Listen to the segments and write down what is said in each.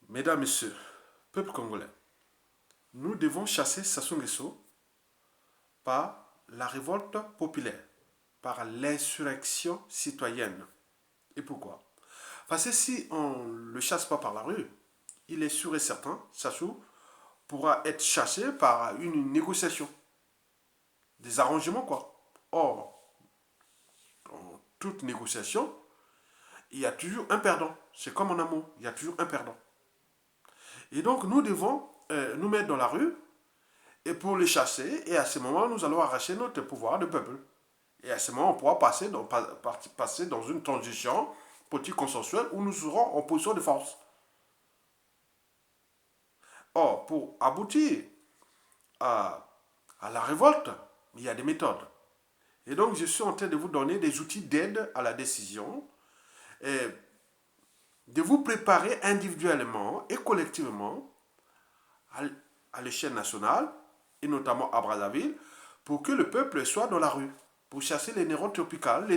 Mesdames, Messieurs, peuple congolais, nous devons chasser Sassou Nguesso par la révolte populaire, par l'insurrection citoyenne. Et pourquoi? Parce que si on ne le chasse pas par la rue, il est sûr et certain, Sassou pourra être chassé par une négociation, des arrangements quoi. Or, dans toute négociation, il y a toujours un perdant. C'est comme en amour, il y a toujours un perdant. Et donc nous devons nous mettre dans la rue et pour les chasser, et à ce moment, nous allons arracher notre pouvoir de peuple. Et à ce moment, on pourra passer dans une transition politique consensuelle où nous serons en position de force. Or, pour aboutir à, à la révolte, il y a des méthodes. Et donc, je suis en train de vous donner des outils d'aide à la décision, et de vous préparer individuellement et collectivement à l'échelle nationale, et notamment à Brazzaville, pour que le peuple soit dans la rue, pour chasser les nérons tropicales,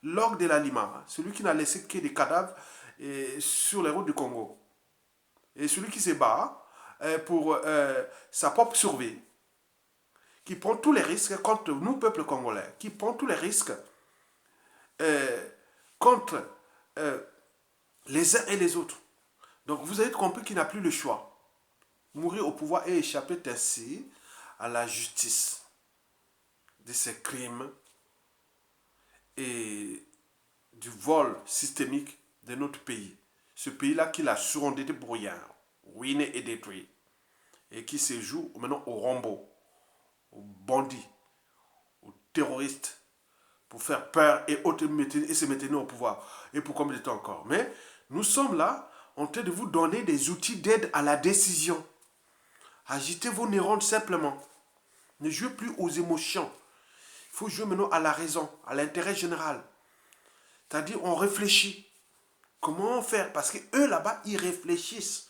l'orgue de la Lima, celui qui n'a laissé que des cadavres sur les routes du Congo, et celui qui se bat pour sa propre survie, qui prend tous les risques contre nous, peuple congolais, qui prend tous les risques contre les uns et les autres. Donc vous avez compris qu'il n'a plus le choix. Mourir au pouvoir et échapper ainsi à la justice de ses crimes et du vol systémique de notre pays. Ce pays-là qu'il a surendetté pour rien, ruiné et détruit. Et qui se joue maintenant aux rombos, aux bandits, aux terroristes, pour faire peur et se maintenir au pouvoir. Et pour combien de temps encore? Mais nous sommes là en train de vous donner des outils d'aide à la décision. Agitez vos neurones simplement. Ne jouez plus aux émotions. Il faut jouer maintenant à la raison, à l'intérêt général. C'est-à-dire, on réfléchit. Comment faire? Parce qu'eux, là-bas, ils réfléchissent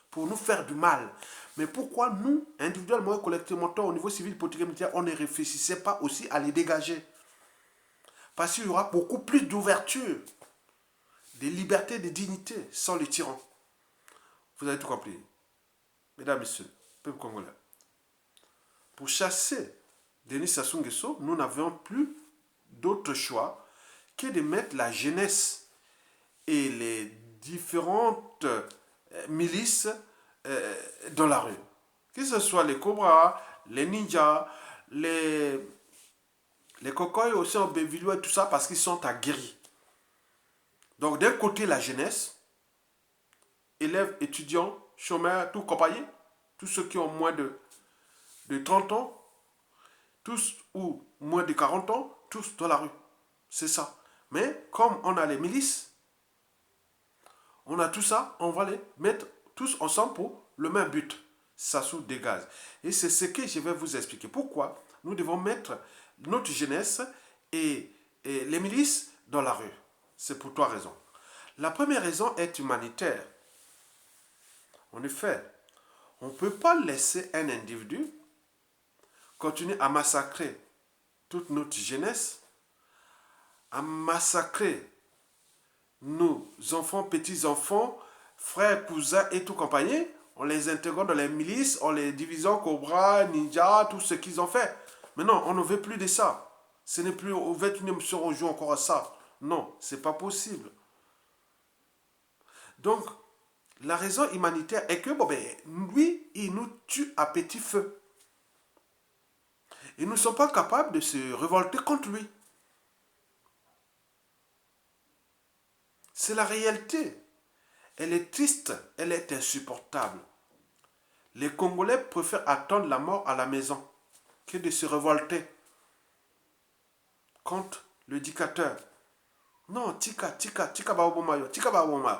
pour nous faire du mal. Mais pourquoi nous, individuellement et collectivement, au niveau civil, politique et militaire, on ne réfléchissait pas aussi à les dégager? Parce qu'il y aura beaucoup plus d'ouverture, de liberté, de dignité sans les tyrans. Vous avez tout compris. Mesdames, Messieurs, peuple congolais. Pour chasser Denis Sassou Nguesso, nous n'avions plus d'autre choix que de mettre la jeunesse et les différentes milices dans la rue. Que ce soit les Cobras, les ninjas, les cocoys aussi en Bévillois et tout ça, parce qu'ils sont aguerris. Donc d'un côté la jeunesse, élèves, étudiants, chômeurs, tout compagnie, tous ceux qui ont moins de 30 ans, tous ou moins de 40 ans, tous dans la rue. C'est ça. Mais comme on a les milices, on a tout ça, on va les mettre tous ensemble pour le même but. Sassou dégage. Et c'est ce que je vais vous expliquer. Pourquoi nous devons mettre notre jeunesse et les milices dans la rue. C'est pour trois raisons. La première raison est humanitaire. En effet, on ne peut pas laisser un individu continuer à massacrer toute notre jeunesse, à massacrer nos enfants, petits-enfants, frères, cousins et tout compagnie, en les intégrant dans les milices, en les divisant Cobra, Ninja, tout ce qu'ils ont fait. Mais non, on ne veut plus de ça. Ce n'est plus au 21e siècle, on joue encore à ça. Non, c'est pas possible. Donc, la raison humanitaire est que, lui, il nous tue à petit feu. Et nous ne sommes pas capables de se révolter contre lui. C'est la réalité. Elle est triste, elle est insupportable. Les Congolais préfèrent attendre la mort à la maison que de se révolter contre le dictateur. Non, tika baobomayo, tika baobomayo.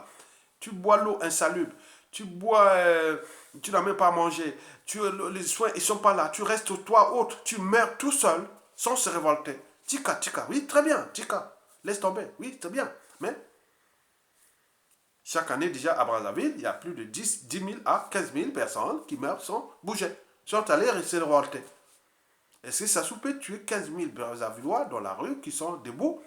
Tu bois l'eau insalubre, tu n'as même pas à manger, les soins ils sont pas là, tu restes toi autre, tu meurs tout seul sans se révolter. Tika, oui très bien, tika, laisse tomber, oui très bien. Mais chaque année déjà à Brazzaville, il y a plus de 10 000 à 15 000 personnes qui meurent sans bouger, sans aller se révolter. Est-ce que ça peut tuer 15 000 Brazzavillois dans la rue qui sont debout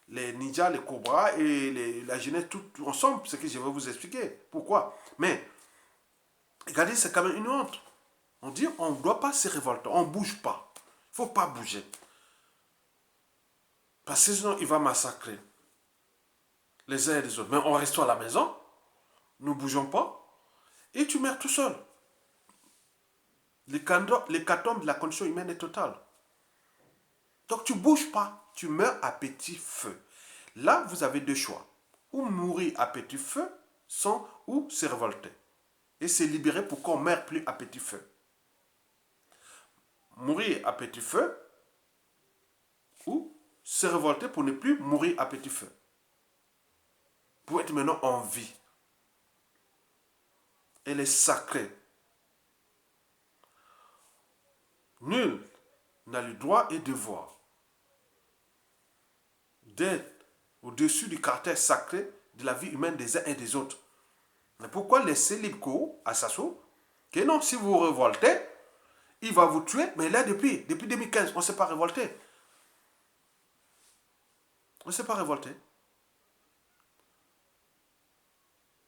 les ninjas, les cobras et la jeunesse tout ensemble, ce que je vais vous expliquer. Pourquoi? Mais, regardez, c'est quand même une honte. On dit on ne doit pas se révolter, on ne bouge pas. Il ne faut pas bouger. Parce que sinon, il va massacrer les uns et les autres. Mais on reste à la maison, nous ne bougeons pas, et tu meurs tout seul. L'hécatombe de la condition humaine est totale. Donc tu ne bouges pas, tu meurs à petit feu. Là, vous avez deux choix. Ou mourir à petit feu, ou se révolter. Et se libérer pour qu'on ne meure plus à petit feu. Mourir à petit feu, ou se révolter pour ne plus mourir à petit feu. Pour être maintenant en vie. Elle est sacrée. Nul n'a le droit et devoir d'être au-dessus du caractère sacré de la vie humaine des uns et des autres. Mais pourquoi laisser libre à Sassou que non, si vous vous révoltez, il va vous tuer, mais là depuis 2015, on ne s'est pas révolté. On ne s'est pas révolté.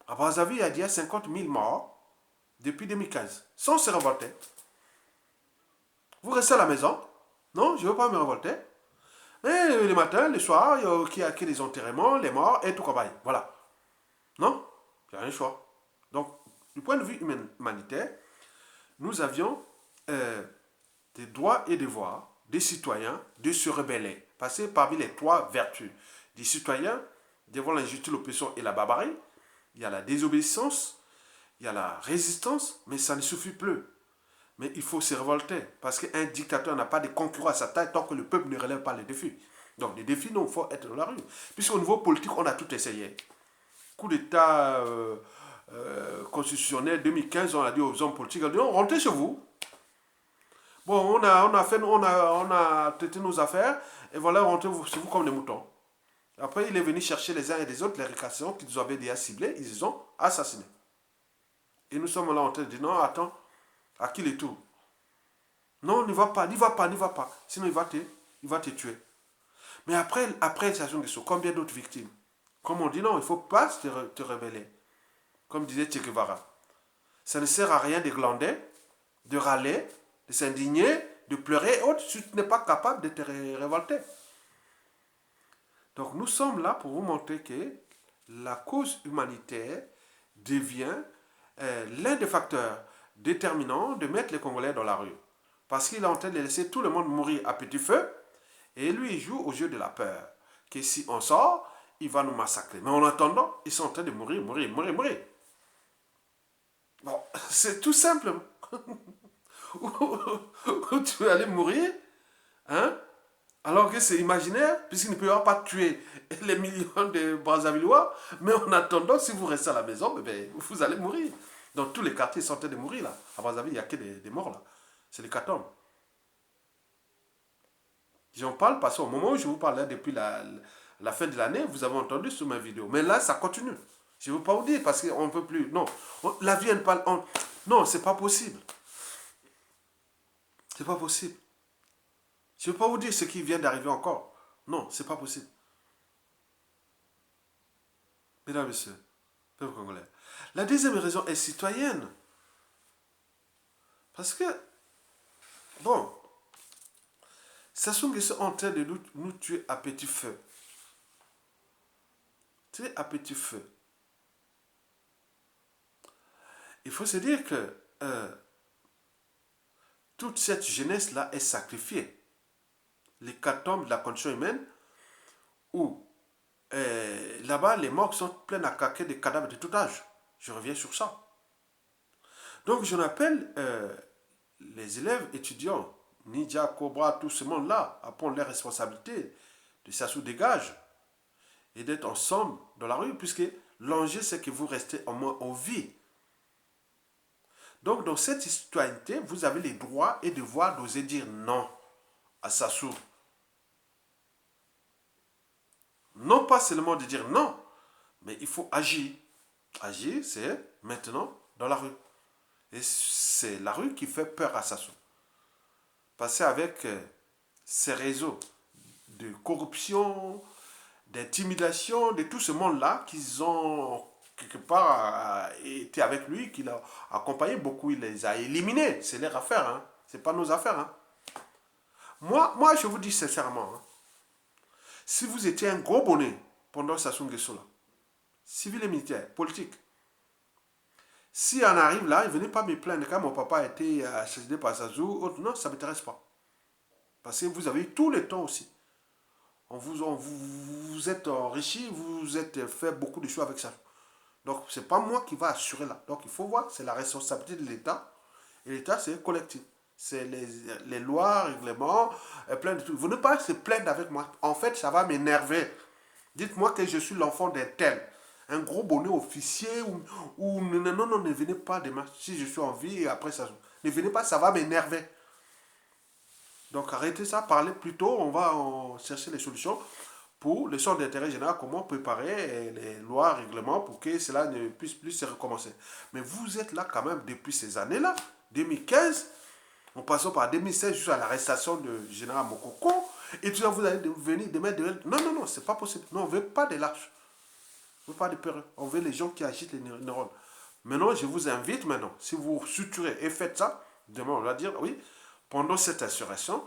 À Brazzaville, il y a 50 000 morts depuis 2015, sans se révolter. Vous restez à la maison. Non, je ne veux pas me révolter. Et le matin, le soir, il y a des enterrements, les morts et tout comme ça. Voilà. Non, il n'y a rien de choix. Donc, du point de vue humanitaire, nous avions des droits et devoirs des citoyens de se rebeller. Parce que parmi les trois vertus des citoyens, devant l'injustice, l'oppression et la barbarie, il y a la désobéissance, il y a la résistance, mais ça ne suffit plus. Mais il faut se révolter, parce qu'un dictateur n'a pas de concurrent à sa taille tant que le peuple ne relève pas les défis. Donc les défis, non, il faut être dans la rue. Puisqu'au niveau politique, on a tout essayé. Coup d'État constitutionnel 2015, on a dit aux hommes politiques, on a dit, non, rentrez chez vous. Bon, on a traité nos affaires, et voilà, rentrez chez vous comme des moutons. Après, il est venu chercher les uns et les autres, les récréations qu'ils nous avaient déjà ciblées, ils les ont assassinés. Et nous sommes là en train de dire, non, attends, à qui les tours? Non, n'y va pas, n'y va pas, n'y va pas. Sinon, il va te tuer. Mais après l'assassination de Sow, combien d'autres victimes? Comme on dit, non, il ne faut pas te rebeller. Comme disait Che Guevara. Ça ne sert à rien de glander, de râler, de s'indigner, de pleurer et autres si tu n'es pas capable de te révolter. Donc nous sommes là pour vous montrer que la cause humanitaire devient l'un des facteurs déterminants de mettre les Congolais dans la rue. Parce qu'il est en train de laisser tout le monde mourir à petit feu. Et lui, il joue au jeu de la peur. Que si on sort, il va nous massacrer. Mais en attendant, ils sont en train de mourir. Bon, c'est tout simple. Où tu veux aller mourir, hein? Alors que c'est imaginaire, puisqu'il ne peut pas tuer les millions de Brazzavillois. Mais en attendant, si vous restez à la maison, vous allez mourir. Dans tous les quartiers, ils sont en train de mourir là. À Brazzaville, il n'y a que des morts là. C'est l'hécatombe. J'en parle parce qu'au moment où je vous parlais depuis la fin de l'année, vous avez entendu sur ma vidéo. Mais là, ça continue. Je ne veux pas vous dire parce qu'on ne peut plus. Non, la vie, non, c'est pas possible. C'est pas possible. Je ne veux pas vous dire ce qui vient d'arriver encore. Non, c'est pas possible. Mesdames et messieurs, peuple congolais. La deuxième raison est citoyenne. Parce que, bon, Sassou Nguesso est en train de nous tuer à petit feu. Tuer à petit feu. Il faut se dire que toute cette jeunesse-là est sacrifiée. L'hécatombe de la condition humaine, où là-bas, les morgues sont pleines à caquer des cadavres de tout âge. Je reviens sur ça. Donc, je appelle les élèves étudiants, Ninja, Cobra, tout ce monde-là, à prendre les responsabilités de Sassou dégage et d'être ensemble dans la rue, puisque l'enjeu, c'est que vous restez au moins en vie. Donc, dans cette citoyenneté, vous avez les droits et devoirs d'oser dire non à Sassou. Non pas seulement de dire non, mais il faut agir. Agir, c'est maintenant dans la rue. Et c'est la rue qui fait peur à Sassou. Parce qu'avec ces réseaux de corruption, d'intimidation de tout ce monde-là qu'ils ont quelque part été avec lui, qu'il a accompagné beaucoup, il les a éliminés. C'est leur affaire, hein. C'est pas nos affaires. Hein. Moi, je vous dis sincèrement, hein, si vous étiez un gros bonnet pendant Sassou Nguesso, là, civil et militaire, politique, si on arrive là, venez pas me plaindre quand mon papa a été assassiné par Sassou, non, ça ne m'intéresse pas. Parce que vous avez eu tout le temps aussi. Vous êtes enrichi, vous êtes fait beaucoup de choses avec ça. Donc, ce n'est pas moi qui va assurer là. Donc, il faut voir, c'est la responsabilité de l'État. Et l'État, c'est collectif. C'est les lois, règlements, plein de trucs. Vous ne pouvez pas se plaindre avec moi. En fait, ça va m'énerver. Dites-moi que je suis l'enfant d'un tel. Un gros bonnet officier ou non, ne venez pas demain. Si je suis en vie et après ça, ne venez pas, ça va m'énerver. Donc arrêtez ça, parlez plutôt, on va chercher les solutions pour le centre d'intérêt général, comment préparer les lois, règlements pour que cela ne puisse plus se recommencer. Mais vous êtes là quand même depuis ces années-là, 2015, en passant par 2016 jusqu'à l'arrestation du général Mokoko, et tout ça, vous allez venir demain. Non, c'est pas possible. Non, on ne veut pas des lâches. On ne veut pas des peureux. On veut les gens qui agitent les neurones. Maintenant, je vous invite maintenant, si vous suturez et faites ça, demain on va dire, oui, pendant cette insurrection,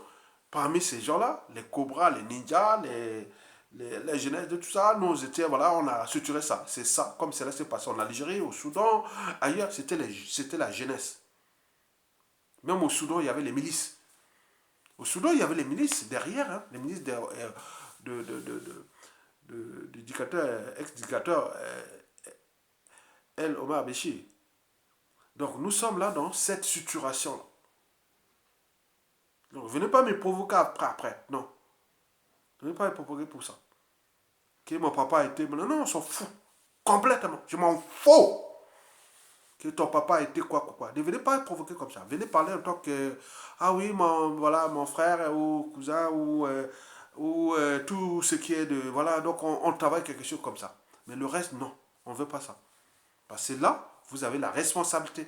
parmi ces gens-là, les cobras, les ninjas, les jeunesses de tout ça, nous étions, voilà, on a suturé ça. C'est ça, comme cela s'est passé en Algérie, au Soudan, ailleurs, c'était la jeunesse. Même au Soudan, il y avait les milices. Au Soudan, il y avait les milices derrière, hein, les milices du dictateur, ex-dictateur El Omar Béchir. Donc nous sommes là dans cette suturation. Donc venez pas me provoquer après. Non. Venez pas me provoquer pour ça. Que mon papa a été... Non, on s'en fout. Complètement. Je m'en fous. Que ton papa a été quoi. Ne venez pas me provoquer comme ça. Venez parler en tant que... Ah oui, mon frère ou cousin ou tout ce qui est de... Voilà, donc on travaille quelque chose comme ça. Mais le reste, non. On ne veut pas ça. Parce que là, vous avez la responsabilité.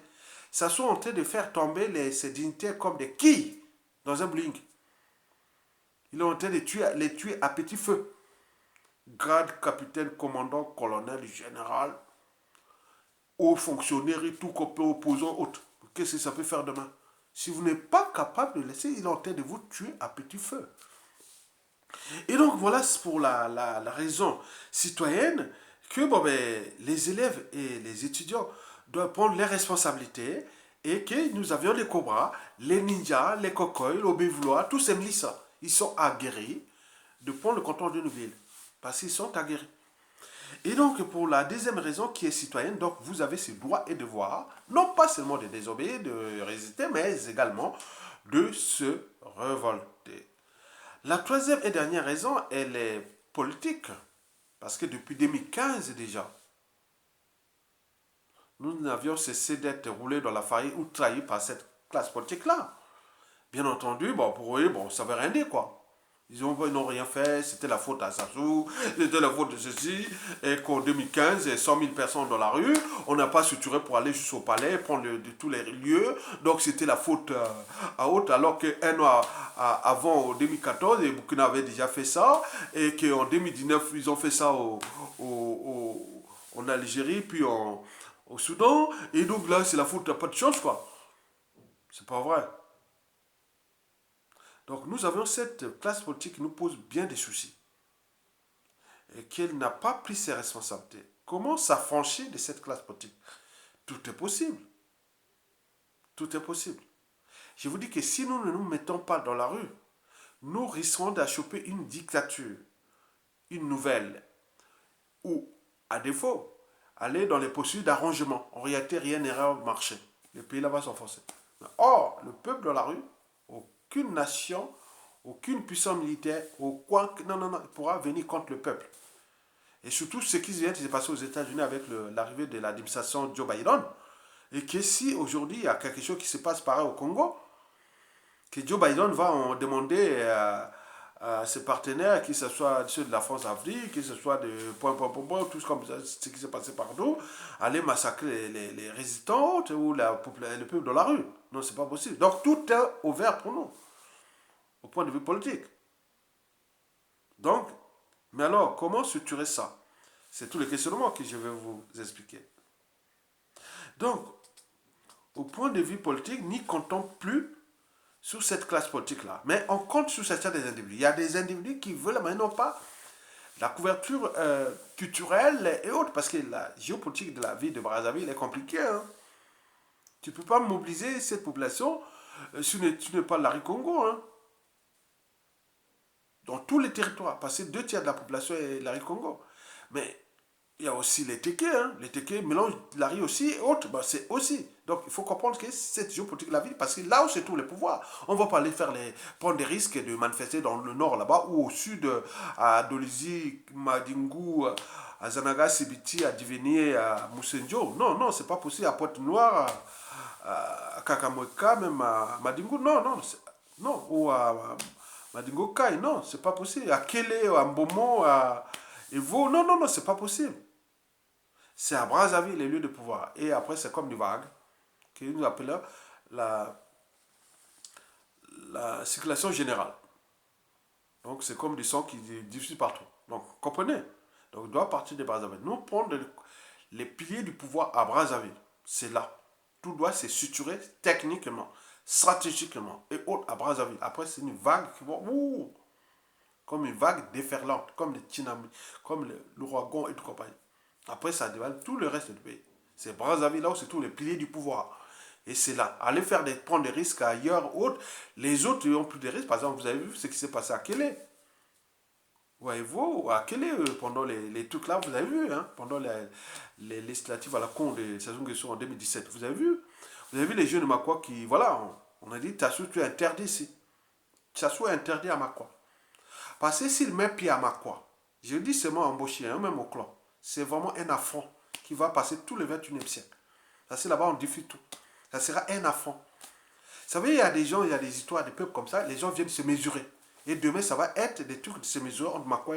Ça sont en train de faire tomber ces dignitaires comme des quilles dans un bowling. Ils sont en train de les tuer à petit feu. Grade, capitaine, commandant, colonel, général, hauts fonctionnaires et tout qu'on peut opposer aux autres. Qu'est-ce que ça peut faire demain? Si vous n'êtes pas capable de laisser, ils sont en train de vous tuer à petit feu. Et donc voilà pour la raison citoyenne que les élèves et les étudiants doivent prendre les responsabilités et que nous avions les cobras, les ninjas, les cocoys, les bévoulois, tous ces milices, ils sont aguerris de prendre le contrôle d'une ville parce qu'ils sont aguerris. Et donc pour la deuxième raison qui est citoyenne, donc vous avez ces droits et devoirs, non pas seulement de désobéir, de résister, mais également de se révolter. La troisième et dernière raison, elle est politique. Parce que depuis 2015 déjà, nous n'avions cessé d'être roulés dans la farine ou trahis par cette classe politique-là. Bien entendu, pour eux, ça ne veut rien dire, quoi. Ils n'ont rien fait, c'était la faute à Sassou, c'était la faute de ceci, et qu'en 2015, 100 000 personnes dans la rue, on n'a pas suturé pour aller jusqu'au palais, prendre de tous les lieux, donc c'était la faute à autre, alors qu'un an avant, en 2014, les Burkina avaient déjà fait ça, et qu'en 2019, ils ont fait ça en Algérie, puis au Soudan, et donc là, c'est la faute, pas de chance, quoi. C'est pas vrai. Donc nous avons cette classe politique qui nous pose bien des soucis et qu'elle n'a pas pris ses responsabilités. Comment s'affranchir de cette classe politique? Tout est possible. Tout est possible. Je vous dis que si nous ne nous mettons pas dans la rue, nous risquons d'achoper une dictature, une nouvelle, ou, à défaut, aller dans les procédures d'arrangement. En réalité, rien n'ira marcher. Le pays là va s'enfoncer. Or, le peuple dans la rue, aucune nation, aucune puissance militaire, non, il pourra venir contre le peuple. Et surtout ce qui vient de se passer aux États-Unis avec l'arrivée de l'administration Joe Biden, et que si aujourd'hui il y a quelque chose qui se passe pareil au Congo, que Joe Biden va en demander à ses partenaires, que ce soit ceux de la France-Afrique, que ce soit de tout comme ça, ce qui s'est passé partout, aller massacrer les résistants ou le peuple dans la rue. Non, c'est pas possible. Donc tout est ouvert pour nous, au point de vue politique. Donc, Mais alors, comment structurer ça? C'est tous les questionnements que je vais vous expliquer. Donc, au point de vue politique, n'y comptons plus sur cette classe politique-là. Mais on compte sur certains des individus. Il y a des individus qui veulent maintenant pas la couverture culturelle et autres, parce que la géopolitique de la ville de Brazzaville est compliquée. Hein. Tu ne peux pas mobiliser cette population si tu n'es pas Larry Congo. Hein. Dans tous les territoires, parce que 2 tiers de la population est Larry Congo. Mais il y a aussi les Téké, hein. Les Téké mélangent Larry aussi et autres, bah, c'est aussi. Donc il faut comprendre que cette géopolitique de la ville, parce que là où c'est tous les pouvoirs, on ne va pas aller prendre des risques de manifester dans le nord là-bas ou au sud, à Dolizi, Madingu, à Zanaga, Sibiti, à Diveni, à Moussenjo. Non, non, c'est pas possible. À Pointe-Noire, à Kakamweka, même à Madingu, non, non, non, ou à Madingo Kai, non, c'est pas possible. À Kele, à Mbomo, à Evo, non, non, non, c'est pas possible. C'est à Brazzaville les lieux de pouvoir. Et après, c'est comme du vague, que nous appelons la, la circulation générale. Donc, c'est comme du sang qui diffuse partout. Donc, comprenez? Donc, il doit partir de Brazzaville. Nous, prendre les piliers du pouvoir à Brazzaville, c'est là. Tout doit se structurer techniquement, stratégiquement et autres à Brazzaville. Après, c'est une vague qui va, comme une vague déferlante, comme les tsunamis, comme l'ouragan et tout compagnie. Après, ça dévale tout le reste du pays. C'est Brazzaville là où c'est tous les piliers du pouvoir. Et c'est là. Aller prendre des risques ailleurs, autres. Les autres n'ont plus de risques. Par exemple, vous avez vu ce qui s'est passé à Kélé. Voyez-vous, à Kélé, pendant les trucs là, vous avez vu, hein, pendant les législatives à la con de Sassou Nguesso en 2017, vous avez vu. Vous avez vu les jeunes de Makwa qui, voilà, on a dit, Tassou, tu es interdit ici. Tassou est interdit à Makwa. Parce que s'il met pied à Makwa, je dis seulement embauché, hein, même au clan, c'est vraiment un affront qui va passer tout le 21e siècle. Parce que là-bas, on diffuse tout. Ça sera un affront. Vous savez, il y a des gens, il y a des histoires, des peuples comme ça, les gens viennent se mesurer. Et demain, ça va être des trucs de se mesurer entre Makwa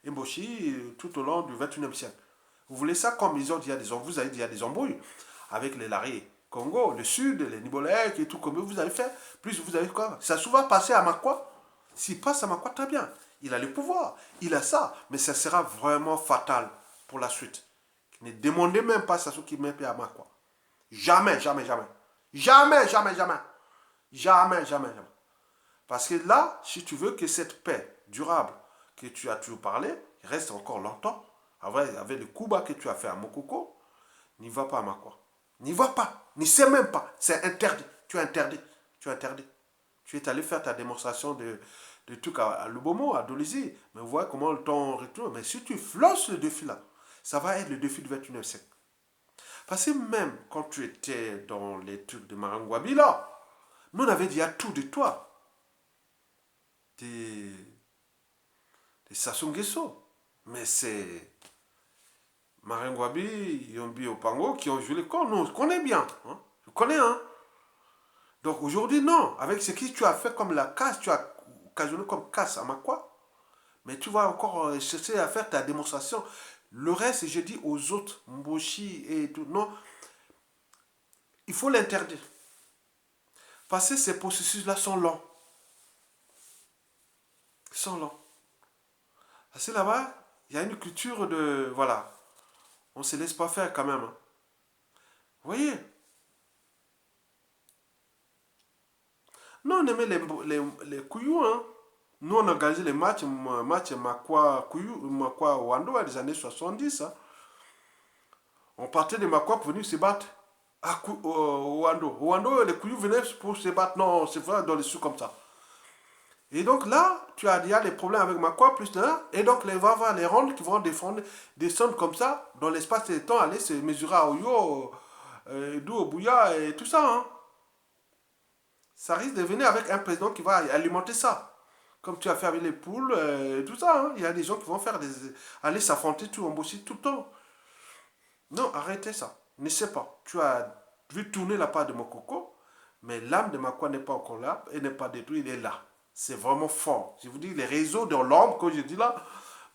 et Mboshi tout au long du 21e siècle. Vous voulez ça comme ils ont dit, vous avez dit, il y a des embrouilles avec les Larry Congo, le Sud, les Nibolèques et tout, comme vous avez fait. Plus vous avez quoi? Ça souvent passé à Makwa. S'il passe à Makwa, très bien. Il a le pouvoir, il a ça, mais ça sera vraiment fatal pour la suite. Ne demandez même pas à ceux qui mettent à Makwa. Jamais, jamais, jamais. Jamais, jamais, jamais. Jamais, jamais, jamais. Parce que là, si tu veux que cette paix durable que tu as toujours parlé reste encore longtemps, avec le coup bas que tu as fait à Mokoko, n'y va pas à Makwa. N'y va pas. N'y sais même pas. C'est interdit. Tu es interdit. Tu es interdit. Tu es allé faire ta démonstration de trucs à Lubomo, à Dolizy. Mais voilà comment le temps retourne. Mais si tu flosses le défi là, ça va être le défi du 21e siècle. Parce que même quand tu étais dans les trucs de Marangwabi là, nous on avait dit à tout de toi. Des Sassou Nguesso. Mais c'est Marangwabi, Yombi Opango qui ont joué les corps. Nous, on connaît bien. Hein? Je connais, hein. Donc aujourd'hui, non. Avec ce que tu as fait comme la casse, tu as occasionné comme casse à Makwa. Mais tu vas encore chercher à faire ta démonstration. Le reste, je dis aux autres, Mboshi et tout, non, il faut l'interdire. Parce que ces processus-là sont longs. Ils sont longs. Parce que là-bas, il y a une culture de, voilà, on ne se laisse pas faire quand même. Hein. Vous voyez? Nous, on aimait les couillous, hein. Nous, on a organisé les matchs Makwa Couillou, Makwa Wando, des années 70. Hein. On partait de Makwa pour venir se battre à Wando. Wando, les couillous venaient pour se battre. Non, c'est vrai, dans les sous comme ça. Et donc là, il y a des problèmes avec Makwa, plus là. Et donc, les Vava, les rondes qui vont descendre comme ça, dans l'espace et temps, aller se mesurer à Oyo, Dou, Bouya et tout ça. Hein. Ça risque de venir avec un président qui va alimenter ça. Comme tu as fait avec les poules, tout ça. Hein. Il y a des gens qui vont aller s'affronter tout en Bossie tout le temps. Non, arrêtez ça. Ne sais pas. Tu as vu tourner la part de Mokoko, mais l'âme de Makwa n'est pas encore là et n'est pas détruite, il est là. C'est vraiment fort. Je vous dis, les réseaux dans l'ombre, comme je dis là,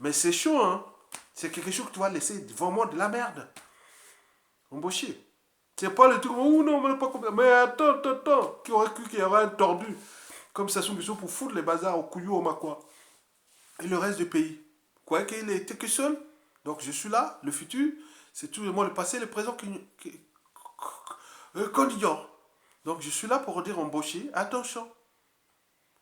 mais c'est chaud, hein. C'est quelque chose que tu vas laisser vraiment de la merde. Mboshi. C'est pas le truc, oh non, mais pas comme ça. Mais attends, attends, attends. Qui aurait cru qu'il y aurait un tordu comme Sassou Nguesso pour foutre les bazars au Couillou, au Makwa. Et le reste du pays. croyez qu'il était que seul? Donc je suis là, le futur, c'est tout le monde, le passé, le présent qu'on ignore. Donc je suis là pour dire embaucher, attention.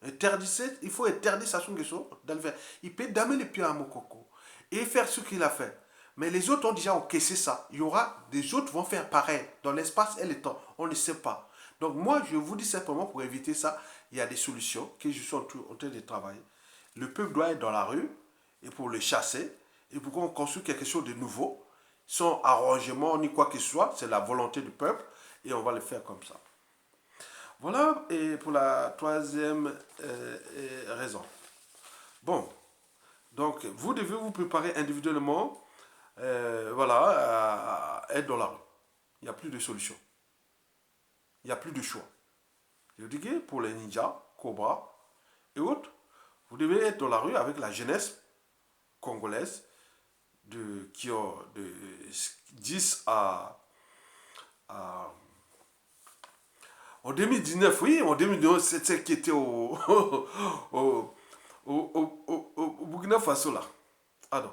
Interdisez, il faut interdire Sassou Nguesso dans le faire. Il peut damer les pieds à Mokoko et faire ce qu'il a fait. Mais les autres ont déjà encaissé ça. Il y aura des autres vont faire pareil dans l'espace et le temps. On ne sait pas. Donc moi, je vous dis simplement pour éviter ça, il y a des solutions que je suis en train de travailler. Le peuple doit être dans la rue et pour le chasser et pour qu'on construise quelque chose de nouveau, sans arrangement ni quoi que ce soit, c'est la volonté du peuple et on va le faire comme ça. Voilà, et pour la troisième raison. Bon, donc vous devez vous préparer individuellement, voilà, à être dans la rue. Il n'y a plus de solution. Il n'y a plus de choix. Je dis que pour les ninjas, Cobra et autres, vous devez être dans la rue avec la jeunesse congolaise qui ont de 10 à en 2019, oui, en 2019, c'est celle qui était au, au Burkina Faso, là. Ah non,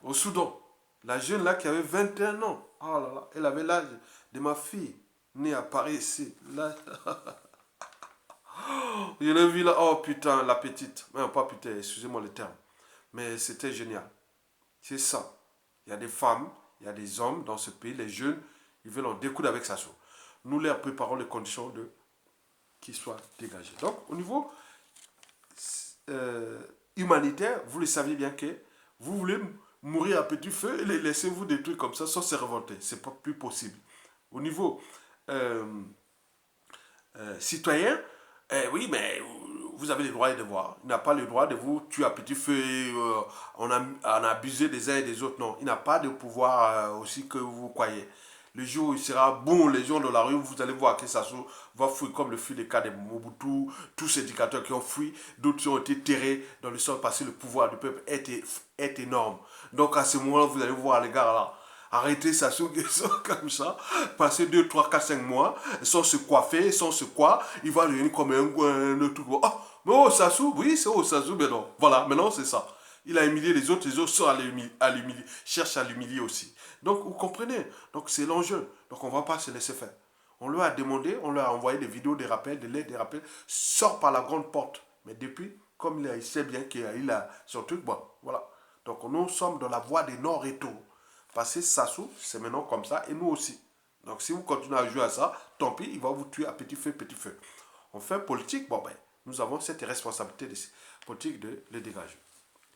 au Soudan. La jeune là qui avait 21 ans. Oh là là, elle avait l'âge de ma fille, née à Paris ici. Là, je l'ai vu là, oh putain, la petite. Non, pas putain, excusez-moi le terme. Mais c'était génial. C'est ça. Il y a des femmes, il y a des hommes dans ce pays, les jeunes, ils veulent en découdre avec ça. Nous leur préparons les conditions de qu'ils soient dégagés. Donc, au niveau humanitaire, vous le saviez bien que vous voulez mourir à petit feu et les laissez-vous des trucs comme ça sans se révolter. C'est pas plus possible. Au niveau euh, citoyen, oui, mais vous avez le droit et le devoir. Il n'a pas le droit de vous tuer à petit feu, en abuser des uns et des autres. Non, il n'a pas de pouvoir aussi que vous croyez. Le jour où il sera bon, les gens dans la rue, vous allez voir que ça va fuir comme le fut le cas de Mobutu, tous ces dictateurs qui ont fui, d'autres qui ont été terrés dans le sol parce que le pouvoir du peuple est énorme. Donc à ce moment-là, vous allez voir les gars là, arrêter Sassou Nguesso comme ça, passer 2, 3, 4, 5 mois, sans se coiffer, sans se quoi, il va devenir comme un truc. Oh, mais oh Sassou, oui, c'est oh Sassou, mais non. Voilà, maintenant c'est ça. Il a humilié les autres sont à l'humilier, cherchent à l'humilier aussi. Donc, vous comprenez? Donc, c'est l'enjeu. Donc, on ne va pas se laisser faire. On leur a demandé, on leur a envoyé des vidéos, des rappels, des lettres, des rappels. Sort par la grande porte. Mais depuis, comme il sait bien qu'il a son truc, bon, voilà. Donc, nous sommes dans la voie des non-retour. Parce que Sassou, c'est maintenant comme ça, et nous aussi. Donc, si vous continuez à jouer à ça, tant pis, il va vous tuer à petit feu, petit feu. On fait politique, bon, ben, nous avons cette responsabilité politique de le dégager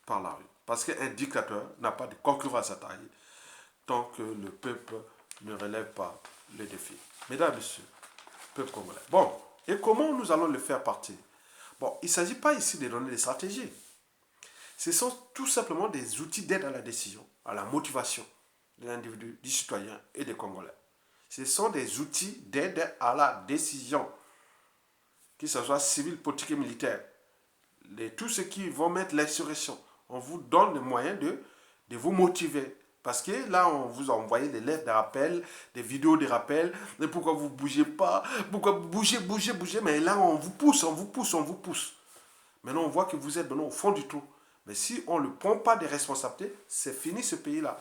par la rue. Parce qu'un dictateur n'a pas de concurrent à sa taille tant que le peuple ne relève pas les défis. Mesdames et messieurs, peuple congolais. Bon, et comment nous allons le faire partir? Bon, il ne s'agit pas ici de donner des stratégies. Ce sont tout simplement des outils d'aide à la décision, à la motivation de l'individu, du citoyen et des Congolais. Ce sont des outils d'aide à la décision, que ce soit civil, politique et militaire. Tous ceux qui vont mettre l'insurrection, on vous donne les moyens de vous motiver. Parce que là, on vous a envoyé des lettres de rappel, des vidéos de rappel. Mais pourquoi vous ne bougez pas? Pourquoi vous bougez? Mais là, on vous pousse, on vous pousse, on vous pousse. Maintenant, on voit que vous êtes au fond du trou. Mais si on ne prend pas des responsabilités, c'est fini ce pays-là.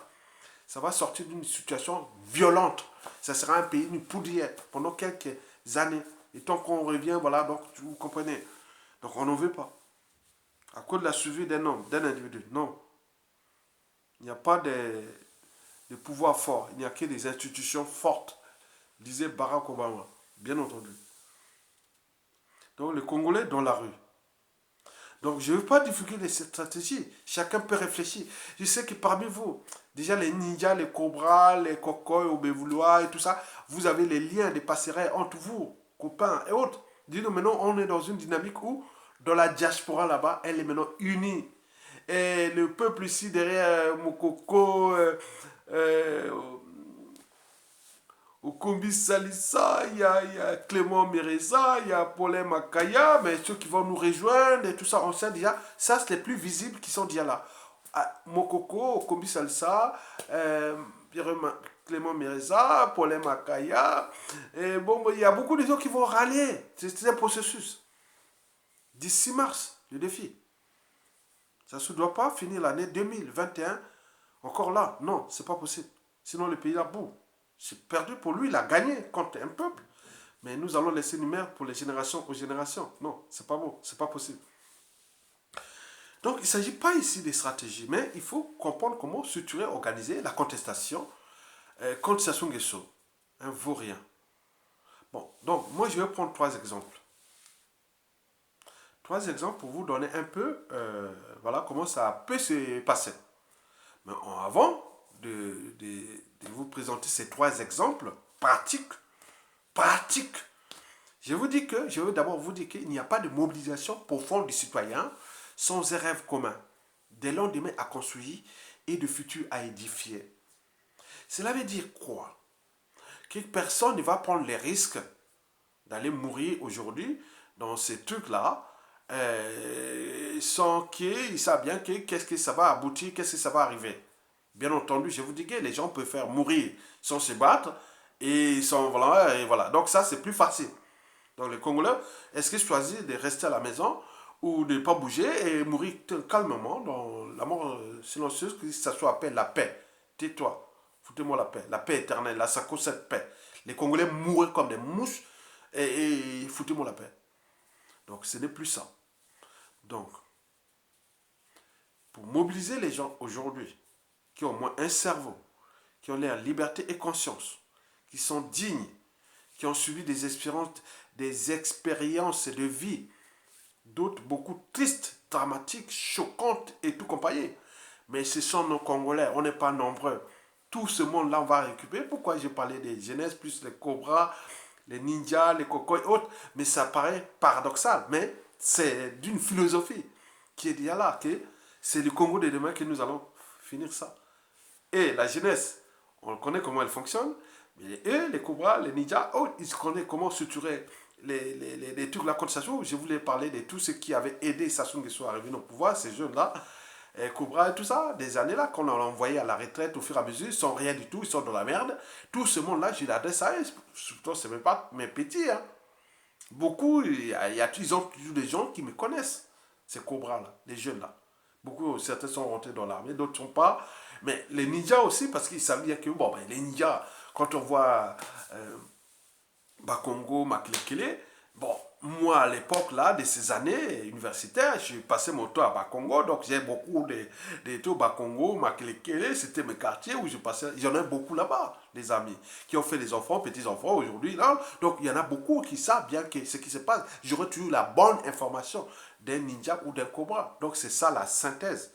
Ça va sortir d'une situation violente. Ça sera un pays, une poudrière pendant quelques années. Et tant qu'on revient, voilà, donc vous comprenez. Donc on n'en veut pas. À cause de la survie d'un homme, d'un individu. Non. Il n'y a pas de pouvoir fort. Il n'y a que des institutions fortes. Disait Barack Obama. Bien entendu. Donc les Congolais dans la rue. Donc je ne veux pas divulguer cette stratégie. Chacun peut réfléchir. Je sais que parmi vous, déjà les ninjas, les cobras, les cocoys, les bévoulois et tout ça, vous avez les liens, des passerelles entre vous, copains et autres. Dis-nous maintenant, on est dans une dynamique où, dans la diaspora là-bas, elle est maintenant unie. Et le peuple ici derrière Mokoko, au Kombi Salissa, il y a Clément Mereza, il y a Paulin Makaya, mais ceux qui vont nous rejoindre et tout ça, on sait déjà, ça c'est les plus visibles qui sont déjà là. Mokoko, au Kombi Salissa, Clément Mereza, Paulin Makaya, et bon, il y a beaucoup de gens qui vont rallier. C'est un processus. D'ici mars, le défi. Ça ne se doit pas finir l'année 2021 encore là. Non, c'est pas possible. Sinon, le pays là, boum. C'est perdu pour lui, il a gagné contre un peuple. Mais nous allons laisser une merde pour les générations aux générations. Non, c'est pas bon, c'est pas possible. Donc, il ne s'agit pas ici des stratégies, mais il faut comprendre comment structurer, organiser la contestation contre Sassou Nguesso. Un vaurien. Bon, donc, moi, je vais prendre 3 exemples. 3 exemples pour vous donner un peu, voilà, comment ça peut se passer. Mais avant de vous présenter ces 3 exemples pratiques, je vais d'abord vous dire qu'il n'y a pas de mobilisation profonde du citoyen sans un rêve commun, des lendemains à construire et de futurs à édifier. Cela veut dire quoi? Que personne ne va prendre les risques d'aller mourir aujourd'hui dans ces trucs-là sans qu'ils savent bien qu'est-ce que ça va aboutir, qu'est-ce que ça va arriver. Bien entendu, je vous dis que les gens peuvent faire mourir sans se battre et sans voilà, et voilà. Donc ça, c'est plus facile. Donc les Congolais, est-ce qu'ils choisissent de rester à la maison ou de ne pas bouger et mourir calmement dans la mort silencieuse, que ça soit appelé la paix. Tais-toi, foutez-moi la paix éternelle, la sacro-sainte paix. Les Congolais mourraient comme des mouches et foutez-moi la paix. Donc ce n'est plus ça. Donc, pour mobiliser les gens aujourd'hui, qui ont au moins un cerveau, qui ont l'air liberté et conscience, qui sont dignes, qui ont subi des expériences de vie, d'autres beaucoup tristes, dramatiques, choquantes et tout compagnie. Mais ce sont nos Congolais, on n'est pas nombreux. Tout ce monde-là, on va récupérer. Pourquoi j'ai parlé des jeunesses, plus les cobras, les ninjas, les cocos et autres. Mais ça paraît paradoxal, mais c'est d'une philosophie qui est déjà là, que c'est le Congo de demain que nous allons finir ça. Et la jeunesse, on connaît comment elle fonctionne, mais eux, les cobras, les ninjas, ils connaissent comment structurer les trucs là contre Sassou. Je voulais parler de tous ceux qui avaient aidé Sassou Nguesso à arriver au pouvoir, ces jeunes-là, Cobra et tout ça, des années là, qu'on a envoyé à la retraite au fur et à mesure, ils sont rien du tout, ils sont dans la merde. Tout ce monde-là, je l'adresse à eux, surtout c'est même pas mes petits, hein. Beaucoup, ils ont toujours des gens qui me connaissent, ces Cobras-là, les jeunes là. Beaucoup, certains sont rentrés dans l'armée, d'autres ne sont pas. Mais les ninjas aussi, parce qu'ils savent bien que, bon, ben, les ninjas, quand on voit Bakongo, Makelekele, bon, moi à l'époque là, de ces années universitaires, j'ai passé mon temps à Bakongo, donc j'ai beaucoup de tours Bakongo, Makelekele, c'était mes quartiers où je passais, j'en ai beaucoup là-bas, des amis, qui ont fait des enfants, petits-enfants aujourd'hui, là, donc il y en a beaucoup qui savent bien que ce qui se passe, j'aurais toujours la bonne information d'un ninja ou d'un cobra, donc c'est ça la synthèse.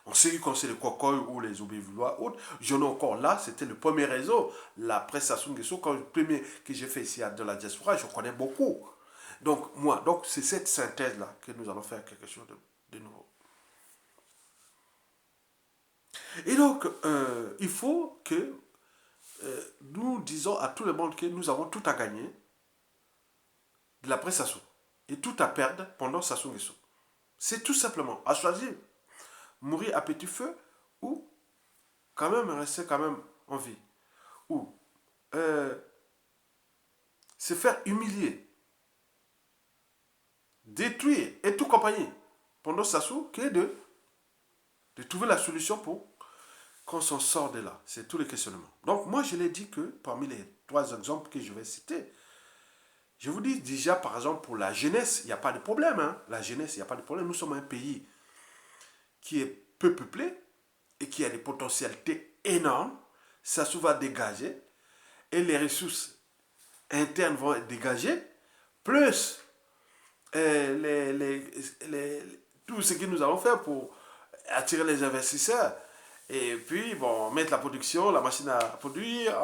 On sait que quand c'est les Kokoy ou les Oubévillois, autres, j'en ai encore là, c'était le premier réseau. La presse Sassou Nguesso, quand le premier que j'ai fait ici de la diaspora, je connais beaucoup. Donc, moi, donc c'est cette synthèse-là que nous allons faire quelque chose de nouveau. Et donc, il faut que nous disons à tout le monde que nous avons tout à gagner de la presse Sassou et tout à perdre pendant Sassou Nguesso. C'est tout simplement à choisir mourir à petit feu ou quand même rester quand même en vie. Ou se faire humilier, détruire et tout compagnie pendant Sassou que de trouver la solution pour qu'on s'en sort de là. C'est tout le questionnement. Donc moi je l'ai dit que parmi les 3 exemples que je vais citer, je vous dis déjà par exemple pour la jeunesse, il n'y a pas de problème. Hein. La jeunesse, il n'y a pas de problème. Nous sommes un pays qui est peu peuplé et qui a des potentialités énormes, ça se va dégager et les ressources internes vont être dégagées, plus tout ce que nous allons faire pour attirer les investisseurs et puis bon, mettre la production, la machine à produire,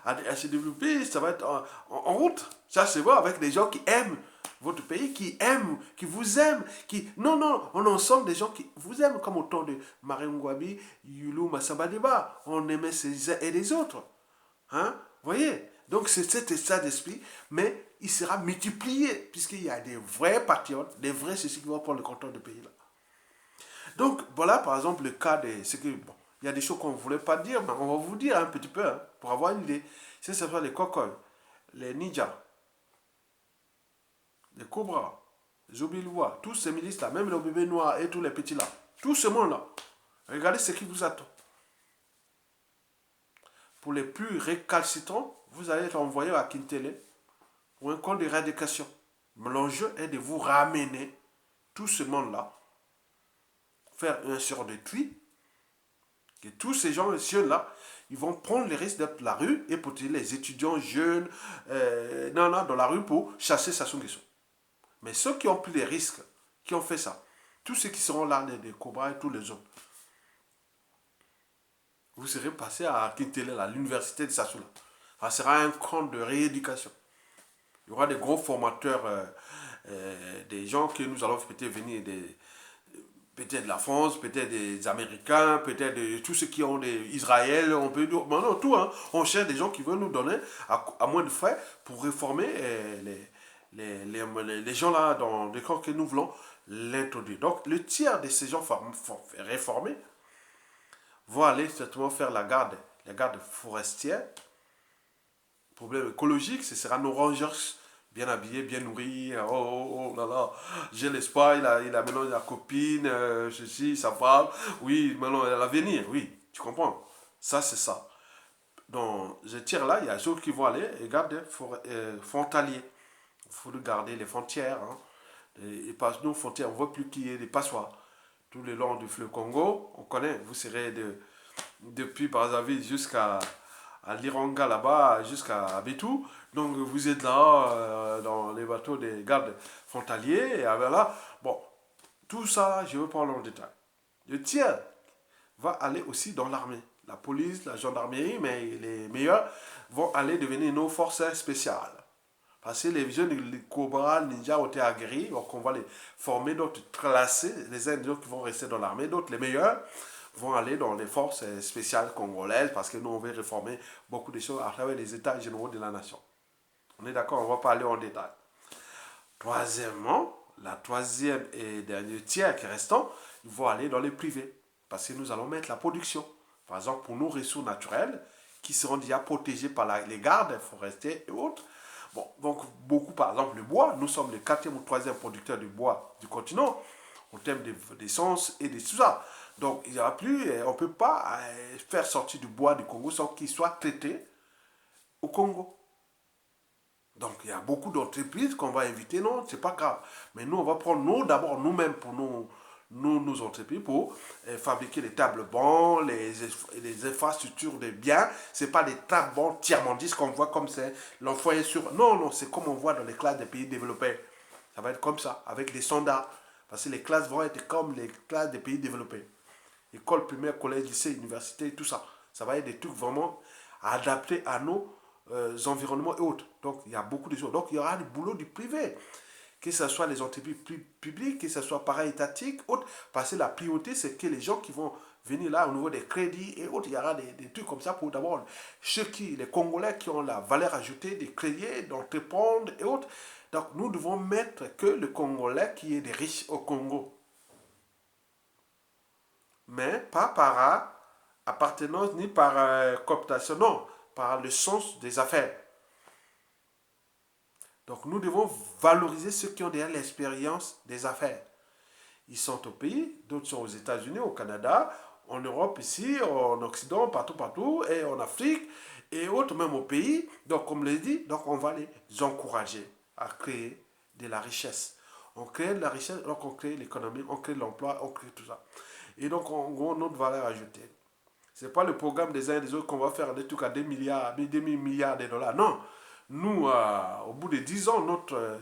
à se développer, ça va être en route. Ça se voit avec des gens qui aiment votre pays, qui aiment, qui vous aiment, qui... Non, non, on est ensemble des gens qui vous aiment, comme au temps de Marie Ngouabi, Yulu Massabadeba. On aimait ces uns et les autres. Hein? Vous voyez? Donc c'est cet état d'esprit, mais il sera multiplié, puisqu'il y a des vrais patriotes, des vrais ceux qui vont prendre le contrôle du pays là. Donc voilà par exemple le cas de ce que... Bon, il y a des choses qu'on ne voulait pas dire, mais on va vous dire un petit peu, hein, pour avoir une idée. C'est ça, les cocoys, les ninjas, les cobras, les obilois, tous ces milices là, même les bébés noirs et tous les petits là. Tout ce monde-là, regardez ce qui vous attend. Pour les plus récalcitrants, vous allez être envoyé à Kintele pour un camp d'éradication. Mais l'enjeu est de vous ramener tout ce monde-là, faire un sort de tri, et tous ces gens, jeunes-là, ils vont prendre les risques d'être dans la rue et pour les étudiants jeunes, dans la rue pour chasser Sassou Nguesso. Mais ceux qui ont pris les risques, qui ont fait ça, tous ceux qui seront là, les Cobras et tous les autres, vous serez passé à Kintele, à l'université de Sassou. Ça sera un camp de rééducation. Il y aura des gros formateurs, des gens que nous allons peut-être venir, peut-être de la France, peut-être des Américains, peut-être de tous ceux qui ont des Israël, on peut dire, non, tout, hein. On cherche des gens qui veulent nous donner à moins de frais pour réformer les gens là dans les camps que nous voulons l'introduire. Donc le tiers de ces gens réformés vont aller certainement faire la garde forestière. Problème écologique, ce sera nos rangers bien habillés, bien nourris. Oh, oh, oh là là, j'ai l'espoir, il a maintenant la copine, ceci, ça parle. Oui, maintenant elle a l'avenir, oui, tu comprends. Ça, c'est ça. Donc, je tire là, il y a d'autres qui vont aller et garder frontaliers. Il faut garder les frontières. Hein. Et nous, frontières, on ne voit plus qu'il y ait des passoires. Tout le long du fleuve Congo, on connaît, vous serez depuis Brazzaville jusqu'à l'Iranga là-bas, jusqu'à Bétou. Donc vous êtes là dans les bateaux des gardes frontaliers. Et là, bon, tout ça, je veux parler en détail. Le tiers va aller aussi dans l'armée. La police, la gendarmerie, mais les meilleurs vont aller devenir nos forces spéciales. Parce que les jeunes, les Cobras, Ninja ont été aguerris, donc on va les former, d'autres classer, les uns et les autres qui vont rester dans l'armée, d'autres les meilleurs vont aller dans les forces spéciales congolaises parce que nous on veut réformer beaucoup de choses à travers les états généraux de la nation. On est d'accord, on ne va pas aller en détail. Troisièmement, la troisième et dernier tiers qui est restant, ils vont aller dans les privés parce que nous allons mettre la production. Par exemple, pour nos ressources naturelles qui seront déjà protégées par les gardes forestiers et autres. Bon, donc beaucoup, par exemple, le bois, nous sommes le quatrième ou troisième producteur de bois du continent en termes d'essence et de tout ça. Donc, il n'y aura plus, on ne peut pas faire sortir du bois du Congo sans qu'il soit traité au Congo. Donc, il y a beaucoup d'entreprises qu'on va inviter, non, c'est pas grave. Mais nous, on va prendre d'abord nous-mêmes pour nos entreprises pour fabriquer les tables bancs, les infrastructures de biens. Ce n'est pas des tables bancs tiers-mondistes qu'on voit comme c'est l'enfoyer sur. Non, non, c'est comme on voit dans les classes des pays développés. Ça va être comme ça, avec des standards. Parce que les classes vont être comme les classes des pays développés. École primaire, collège, lycée, université, tout ça. Ça va être des trucs vraiment adaptés à nos environnements et autres. Donc, il y a beaucoup de choses. Donc, il y aura du boulot du privé. Que ce soit les entreprises publiques, que ce soit para-étatiques, autres. Parce que la priorité, c'est que les gens qui vont venir là au niveau des crédits et autres, il y aura des trucs comme ça pour d'abord les Congolais qui ont la valeur ajoutée des crédits, d'entreprendre et autres. Donc, nous devons mettre que le Congolais qui est des riches au Congo. Mais pas par appartenance ni par cooptation, non, par le sens des affaires. Donc nous devons valoriser ceux qui ont déjà l'expérience des affaires. Ils sont au pays, d'autres sont aux États-Unis, au Canada, en Europe ici, en Occident, partout, et en Afrique, et autres même au pays. Donc comme je l'ai dit, donc on va les encourager à créer de la richesse. On crée de la richesse, donc on crée l'économie, on crée l'emploi, on crée tout ça. Et donc, en gros, notre valeur ajoutée. Ce n'est pas le programme des uns et des autres qu'on va faire des trucs à 2 milliards, 2 milliards de dollars. Non. Nous, au bout de 10 ans, notre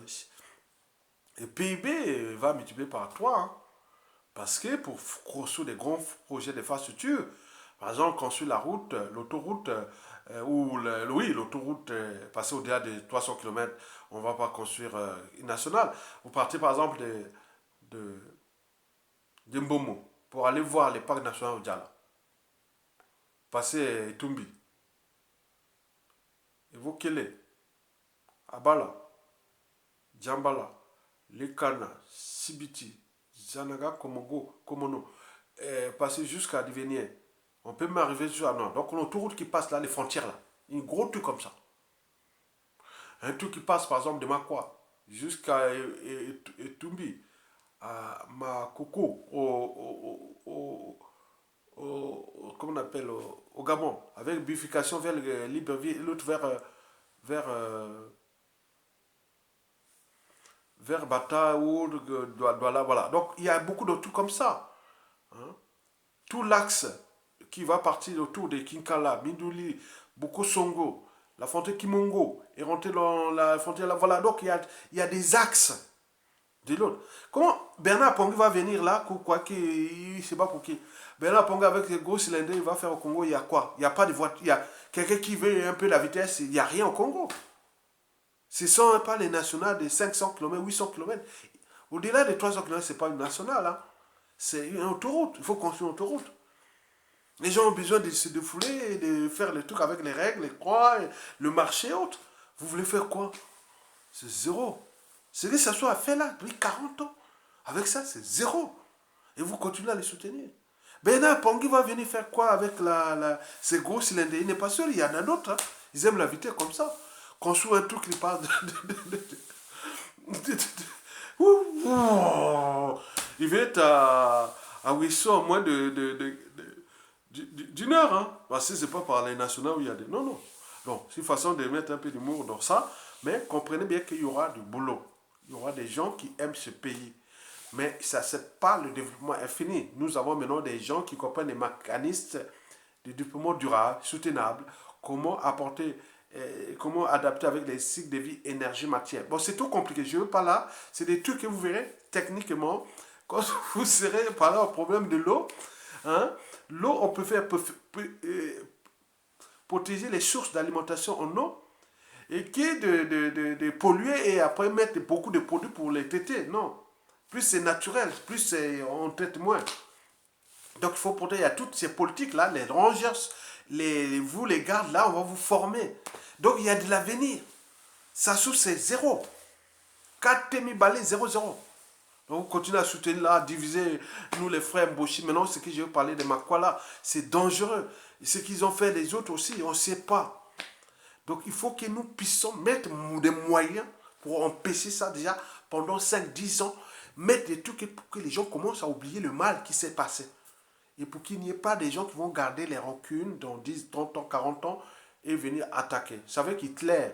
PIB va multiplier par 3. Hein. Parce que pour construire des grands projets d'infrastructure, par exemple, construire la route, l'autoroute, l'autoroute, passer au-delà de 300 km, on ne va pas construire une nationale. Vous partez par exemple de Mbomo pour aller voir les parcs nationaux au Djala. Passer Tumbi, Evokele, Abala, Djambala, Lekana, Sibiti, Zanaga, Komogo, Komono, passer jusqu'à Divenier. On peut même arriver jusqu'à Nord. Donc l'autoroute qui passe là, les frontières là, un gros truc comme ça. Un truc qui passe par exemple de Makwa jusqu'à Tumbi, à Makoko, comment on appelle, au Gabon, avec bifurcation vers Libreville, l'autre vers, vers Bata ou Douala, voilà. Donc il y a beaucoup de trucs comme ça. Hein. Tout l'axe qui va partir autour de Kinkala, Mindouli, Bokosongo, la frontière Kimongo, et rentrer dans la frontière là. Voilà, donc il y a des axes de l'autre. Comment Bernard Pongue va venir là, quoi, qui, je sais pas pour qui. Bernard Pongue avec les gros cylindres, il va faire au Congo, il y a quoi? Il n'y a pas de voiture, il y a quelqu'un qui veut un peu la vitesse, il n'y a rien au Congo. Ce ne sont pas les nationales de 500 km, 800 km. Au-delà de 300 km, ce n'est pas une nationale. Hein. C'est une autoroute. Il faut construire une autoroute. Les gens ont besoin de se défouler et de faire les trucs avec les règles, les croix, le marché et autres. Vous voulez faire quoi? C'est zéro. C'est que ça soit fait là depuis 40 ans. Avec ça, c'est zéro. Et vous continuez à les soutenir. Bernard Pongui va venir faire quoi avec ces gros cylindres? Il n'est pas seul, il y en a d'autres. Hein. Ils aiment la vitesse comme ça. Construire un truc qui parle il va être à Wissot en moins d'une heure. Hein. Parce que c'est pas par les nationaux où il y a des... Non, non. Donc, c'est une façon de mettre un peu d'humour dans ça. Mais comprenez bien qu'il y aura du boulot. Il y aura des gens qui aiment ce pays. Mais ça, c'est pas le développement infini. Nous avons maintenant des gens qui comprennent les mécanismes de développement durable, soutenable, comment apporter, comment adapter avec les cycles de vie énergie-matière. Bon, c'est tout compliqué. Je ne veux pas là. C'est des trucs que vous verrez techniquement quand vous serez par là au problème de l'eau. Hein, l'eau, on peut faire protéger les sources d'alimentation en eau et qui est de polluer et après mettre beaucoup de produits pour les traiter. Non. Plus c'est naturel, plus on traite moins. Donc il faut protéger. Il y a toutes ces politiques-là, les rangers, vous les gardes là, on va vous former. Donc il y a de l'avenir. Ça sous c'est zéro. 4 Temi balais, 0-0. Donc, on continue à soutenir là, à diviser, nous les frères Mboshi. Maintenant, ce que je veux parler de Makwala, c'est dangereux. Et ce qu'ils ont fait les autres aussi, on ne sait pas. Donc, il faut que nous puissions mettre des moyens pour empêcher ça déjà pendant 5-10 ans. Mettre des trucs pour que les gens commencent à oublier le mal qui s'est passé. Et pour qu'il n'y ait pas des gens qui vont garder les rancunes dans 10, 30 ans, 40 ans et venir attaquer. Vous savez qu'Hitler,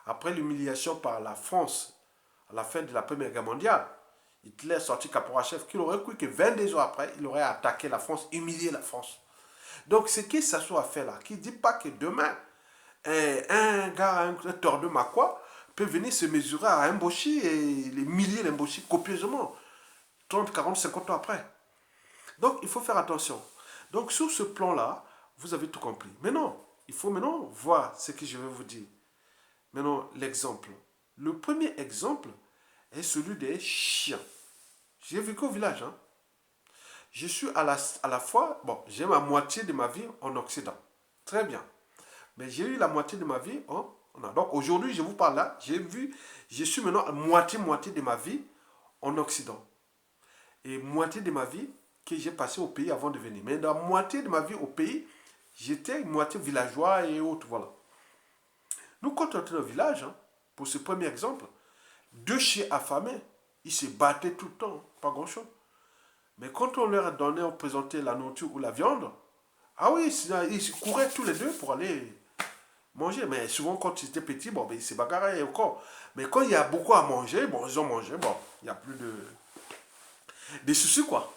après l'humiliation par la France, à la fin de la Première Guerre mondiale, Hitler sorti caporal-chef, qu'il aurait cru que 22 ans après, il aurait attaqué la France, humilié la France. Donc, ce qui s'assoit à faire là, qui ne dit pas que demain, un gars, un tordeux Makwa, peut venir se mesurer à un Mboshi et les milliers d'Mboshi copieusement, 30, 40, 50 ans après. Donc, il faut faire attention. Donc, sur ce plan-là, vous avez tout compris. Maintenant, il faut maintenant voir ce que je vais vous dire. Maintenant, l'exemple. Le premier exemple est celui des chiens. J'ai vécu au village. Hein. Je suis à la fois, bon, j'ai ma moitié de ma vie en Occident. Très bien. Mais j'ai eu la moitié de ma vie en... Donc aujourd'hui, je vous parle là, je suis maintenant à moitié de ma vie en Occident. Et moitié de ma vie que j'ai passé au pays avant de venir. Mais dans la moitié de ma vie au pays, j'étais moitié villageois et autres, voilà. Nous, quand on était au village, hein, pour ce premier exemple, 2 chiens affamés, ils se battaient tout le temps, pas grand-chose. Mais quand on leur a donné, on présentait la nourriture ou la viande, ah oui, ils couraient tous les deux pour aller manger. Mais souvent, quand ils étaient petits, bon, ben, ils se bagarraient encore. Mais quand il y a beaucoup à manger, bon, ils ont mangé, bon, il n'y a plus de soucis, quoi.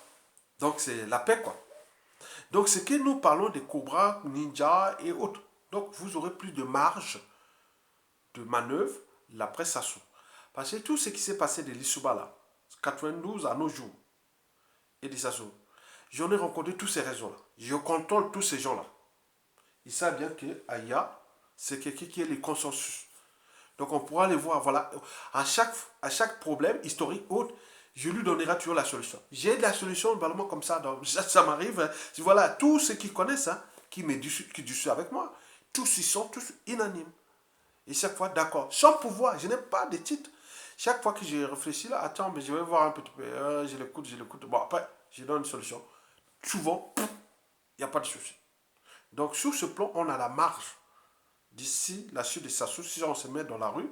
Donc, c'est la paix, quoi. Donc, c'est que nous parlons des cobras, ninjas et autres. Donc, vous aurez plus de marge de manœuvre, la presse s'assout. Parce que tout ce qui s'est passé de l'Issouba là, 92 à nos jours, et des Sassou, j'en ai rencontré tous ces réseaux-là. Je contrôle tous ces gens-là. Ils savent bien que Aya, c'est quelqu'un qui est le consensus. Donc on pourra les voir, voilà, à chaque problème historique autre, je lui donnerai toujours la solution. J'ai de la solution, vraiment comme ça, donc, ça m'arrive. Hein. Voilà, tous ceux qui connaissent, hein, qui discutent avec moi, tous ils sont tous unanimes. Et chaque fois, d'accord, sans pouvoir, je n'ai pas de titre. Chaque fois que je réfléchis là, attends, mais je vais voir un petit peu, je l'écoute. Bon, après, je donne une solution. Souvent, il n'y a pas de souci. Donc, sur ce plan, on a la marge. D'ici la suite de Sassou, si on se met dans la rue,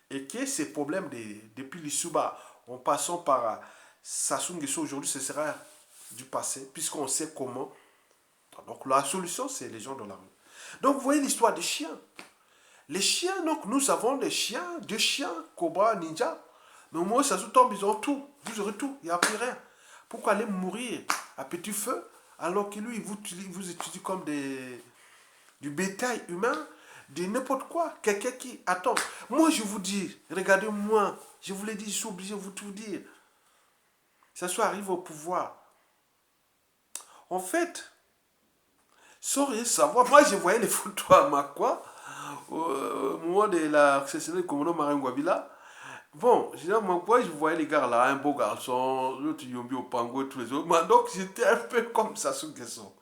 et que ces problèmes depuis l'Issouba, en passant par Sassou Nguesso aujourd'hui, ce sera du passé, puisqu'on sait comment. Donc la solution, c'est les gens dans la rue. Donc vous voyez l'histoire des chiens. Les chiens, donc nous avons des chiens, deux chiens, Cobra, Ninja. Mais au moins, ça se tombe, ils ont tout. Vous aurez tout, il n'y a plus rien. Pourquoi aller mourir à petit feu alors que lui, vous étudie comme du bétail humain, de n'importe quoi. Quelqu'un qui... Attends, moi je vous dis, regardez-moi, je vous l'ai dit, je suis obligé de vous tout dire. Ça soit arrive au pouvoir. En fait, sans rien savoir, moi je voyais les photos à Makwa, au moment de l'accession du commandant Marin Guabila. Bon, généralement, moi, je voyais les gars là, un beau garçon, l'autre Yombi au Pango et tous les autres. Donc, j'étais un peu comme Sassou Nguesso.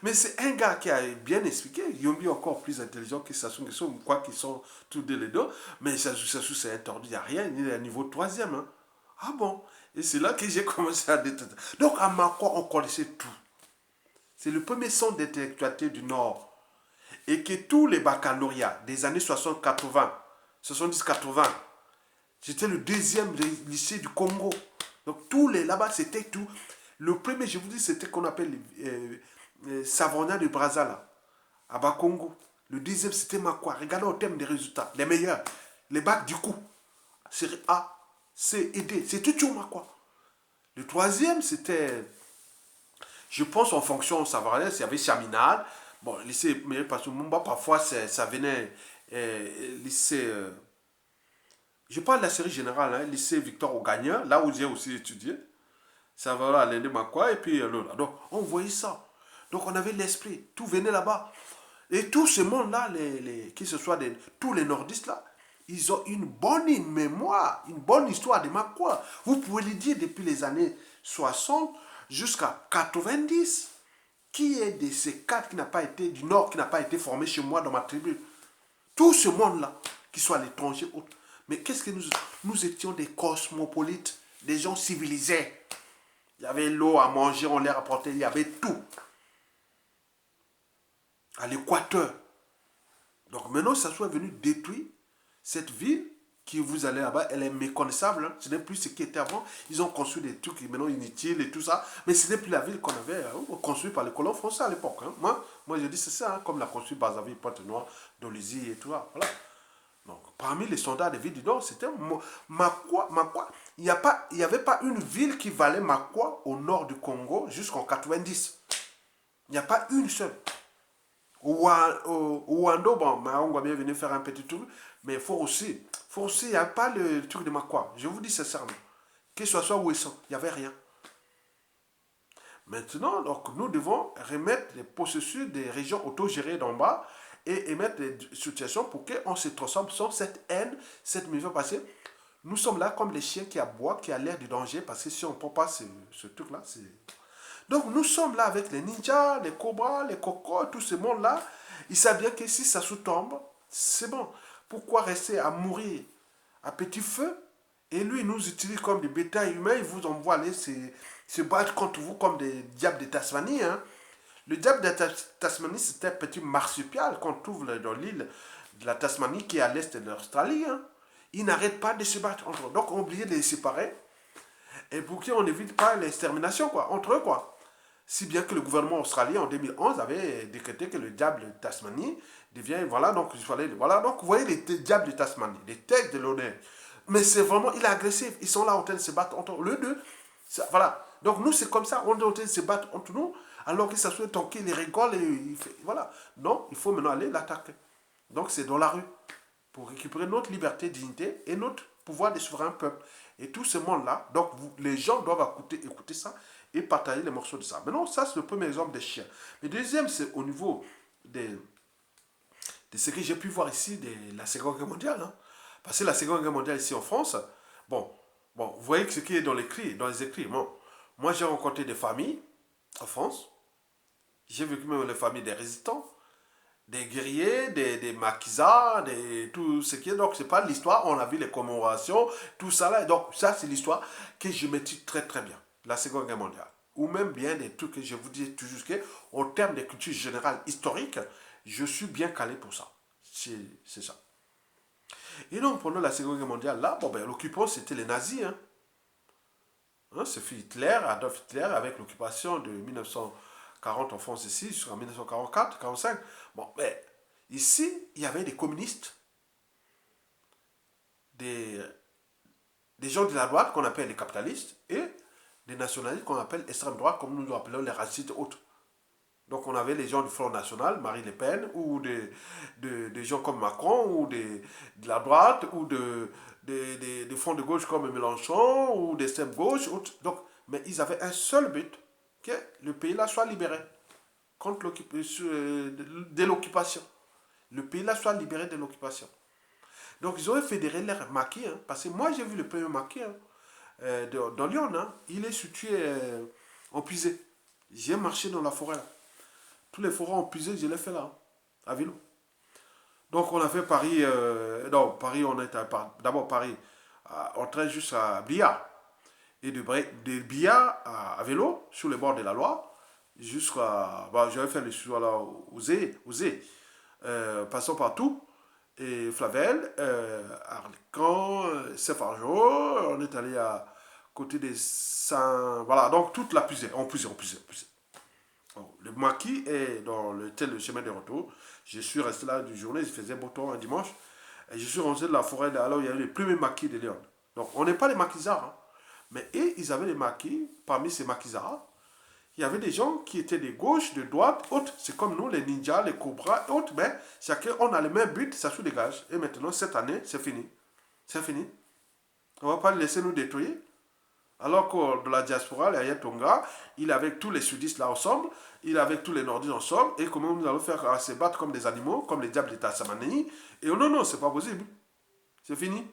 Mais c'est un gars qui a bien expliqué. Yombi est encore plus intelligent que Sassou Nguesso, quoi qu'ils sont tous deux les deux. Mais Sassou c'est un tordu, il n'y a rien, il est à niveau troisième. Hein. Ah bon? Et c'est là que j'ai commencé à détester. Donc, à Makwa, on connaissait tout. C'est le premier centre d'intellectualité du Nord. Et que tous les baccalauréats des années 60-80, 70-80, c'était le deuxième lycée du Congo. Donc tous les là-bas, c'était tout. Le premier, je vous dis, c'était qu'on appelle Savona de Brazza, là, à Bakongo. Le deuxième, c'était Makwa. Regardez au terme des résultats. Les meilleurs. Les bacs du coup. Série A, C et D. C'était toujours Makwa. Le troisième, c'était, je pense, en fonction, ça variait. Il y avait Chaminade. Bon, lycée, mais parce que Mumba, parfois, ça venait lycée... je parle de la série générale, hein, lycée Victor Augagnat, là où j'ai aussi étudié. Ça va là, l'Inde Makwa, et puis là. Donc, on voyait ça. Donc, on avait l'esprit. Tout venait là-bas. Et tout ce monde-là, que ce soit tous les nordistes là, ils ont une bonne mémoire, une bonne histoire de Makwa. Vous pouvez le dire depuis les années 60 jusqu'à 90. Qui est de ces quatre qui n'a pas été du Nord, qui n'a pas été formé chez moi dans ma tribu? Tout ce monde-là, qu'il soit à l'étranger ou autre. Mais qu'est-ce que nous étions des cosmopolites, des gens civilisés. Il y avait l'eau à manger, on les rapportait, il y avait tout. À l'équateur. Donc maintenant, ça soit venu détruire cette ville qui vous allez là-bas, elle est méconnaissable. Hein. Ce n'est plus ce qui était avant. Ils ont construit des trucs maintenant inutiles et tout ça. Mais ce n'est plus la ville qu'on avait construite par les colons français à l'époque. Hein. Moi, je dis c'est ça, hein, comme la construit Brazzaville, Pointe-Noire, Dolisie et tout ça. Voilà. Donc, parmi les soldats des villes du Nord, c'était Makwa. Il n'y avait pas une ville qui valait Makwa au nord du Congo jusqu'en 90. Il n'y a pas une seule. Au Wando, bon, on va bien venir faire un petit tour, mais il il n'y a pas le truc de Makwa. Je vous dis sincèrement. Que ce soit où ils sont, il n'y avait rien. Maintenant, donc, nous devons remettre les processus des régions autogérées d'en bas et émettre des situations pour qu'on se transforme sans cette haine, cette méfiance. Parce que nous sommes là comme les chiens qui aboient, qui a l'air du danger, parce que si on ne prend pas ce truc-là, c'est... Donc nous sommes là avec les ninjas, les cobras, les cocos, tout ce monde-là. Ils savent bien que si ça sous-tombe, c'est bon. Pourquoi rester à mourir à petit feu? Et lui, il nous utilise comme des bétails humains, il vous envoie aller se battre contre vous comme des diables de Tasmanie. Hein. Le diable de Tasmanie, c'était un petit marsupial qu'on trouve dans l'île de la Tasmanie qui est à l'est de l'Australie. Hein. Ils n'arrêtent pas de se battre entre eux. Donc, on est obligé de les séparer. Et pour qu'on n'évite pas l'extermination, quoi, entre eux, quoi. Si bien que le gouvernement australien, en 2011, avait décrété que le diable de Tasmanie devient, voilà, donc il fallait, voilà, donc vous voyez les diables de Tasmanie, les têtes de l'honneur. Mais c'est vraiment, il est agressif, ils sont là en train de se battre entre eux deux, voilà. Donc nous, c'est comme ça, on est en train de se battre entre nous, alors que ça soit tranquille, il rigole, et il fait, voilà. Non, il faut maintenant aller l'attaquer. Donc c'est dans la rue, pour récupérer notre liberté, dignité et notre pouvoir de souverain peuple. Et tout ce monde-là, donc les gens doivent écouter ça et partager les morceaux de ça. Maintenant, ça, c'est le premier exemple des chiens. Le deuxième, c'est au niveau de ce que j'ai pu voir ici de la Seconde Guerre mondiale. Hein. Parce que la Seconde Guerre mondiale ici en France, bon, vous voyez que ce qui est dans les écrits. Bon, moi, j'ai rencontré des familles en France. J'ai vécu même les familles des résistants, des guerriers, des maquisards, tout ce qui est. Donc, c'est pas l'histoire. On a vu les commémorations, tout ça là. Donc, ça, c'est l'histoire que je maîtrise très, très bien. La Seconde Guerre mondiale. Ou même bien des trucs que je vous dis toujours qu'en termes de culture générale historique, je suis bien calé pour ça. C'est ça. Et donc, pendant la Seconde Guerre mondiale, là, bon, ben, l'occupant, c'était les nazis. Hein. Hein, ce fut Hitler, Adolf Hitler, avec l'occupation de 1940 en France ici, jusqu'en 1944, 45. Bon, mais ici, il y avait des communistes, des, des gens de la droite qu'on appelle les capitalistes, et des nationalistes qu'on appelle extrême droite, comme nous appelons les racistes autres. Donc on avait les gens du Front National, Marie Le Pen, ou des gens comme Macron, ou de la droite, ou des fonds de gauche comme Mélenchon, ou d'extrême gauche. Donc, mais ils avaient un seul but, que le pays-là soit libéré contre de l'occupation. Le pays-là soit libéré de l'occupation. Donc ils ont fédéré leur maquis, hein, parce que moi j'ai vu le premier maquis hein, dans Lyon, hein, il est situé en Puisée. J'ai marché dans la forêt. Là. Tous les forêts en Puisée, je l'ai fait là, à vélo. Donc on a fait Paris, non, Paris, on est d'abord Paris, on train jusqu'à Billard. Et de Billard à vélo, sur les bords de la Loire, jusqu'à, bah, j'avais fait le choix là, Ouzé, passant partout, et Flavel, Arcan, Saint-Fargeau, on est allé à côté des Saint... Voilà, donc toute la Puisée, on puisait. Bon, le maquis est dans le chemin de retour. Je suis resté là du journée, il faisait beau temps un dimanche. Et je suis rentré de la forêt là où il y avait les premiers maquis de Lyon. Donc on n'est pas les maquisards, hein. Mais eux, ils avaient les maquis. Parmi ces maquisards, il y avait des gens qui étaient de gauche, de droite, autres. C'est comme nous, les ninjas, les cobras, autres. Mais chacun, on a le même but, ça se dégage. Et maintenant, cette année, c'est fini. C'est fini. On ne va pas laisser nous détruire. Alors que de la diaspora, les Ayat Tonga, il est avec tous les sudistes là ensemble, il est avec tous les nordistes ensemble, et comment nous allons faire à se battre comme des animaux, comme les diables de Tassamanie. Et non, non, c'est pas possible. C'est fini.